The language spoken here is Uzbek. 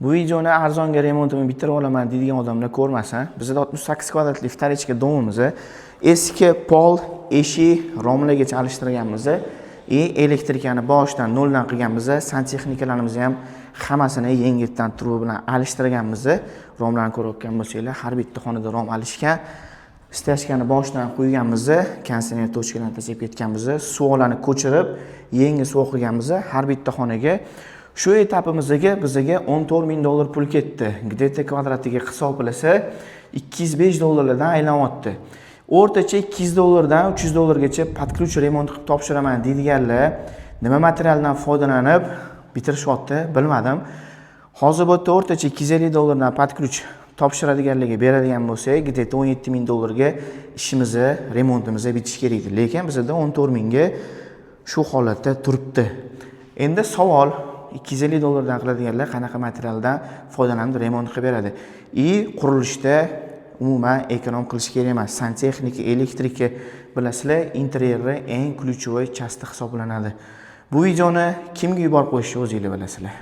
Bu videoni arzonga remontini bitirib olaman deydigan odamlar ko'rmasin. Bizda 68 kvadratli vtorichka domimizni eski pol, eshik, romlargacha alishtirganmiz. Elektrikani boshidan noldan qilganmiz. Santexnikalarimizni ham hammasini yengildan turib bilan alishtirganmiz. Romlarni ko'rayotgan bo'lsanglar, har bitta xonada rom alishgan. Stachkani boshidan qo'yganmiz, konditsioner tochkalarni tashlab ketganmiz, suvlarni ko'chirib, yangi suv qilganmiz. Har bitta xonaga shu etapimizga bizga $14,000 pul ketdi. Где-то kvadratiga hisoblasa $205 dan aylanyapti. O'rtacha $200 dan $300 podключ remont qilib topshiraman deydiganlar nima materialdan foydalanib bitirishyapti, bilmadim. Hozir bu yerda o'rtacha $250 dan podключ topshiradiganlarga beradigan bo'lsak, где-то $17,000 ga ishimizni, remontimizni bitish kerak edi. Lekin bizda 14,000 ga shu holatda turibdi. Endi savol, $250 dan qiladiganlar qanaqa materialdan foydalanib remont qilib beradi? Qurilishda umuman ekonom qilish kerak emas. Santexnika, elektrika bilasizlar, interyerda eng ключевой часть hisoblanadi. Bu videoni kimga yuborib qo'yishni o'zingizlar bilasizlar.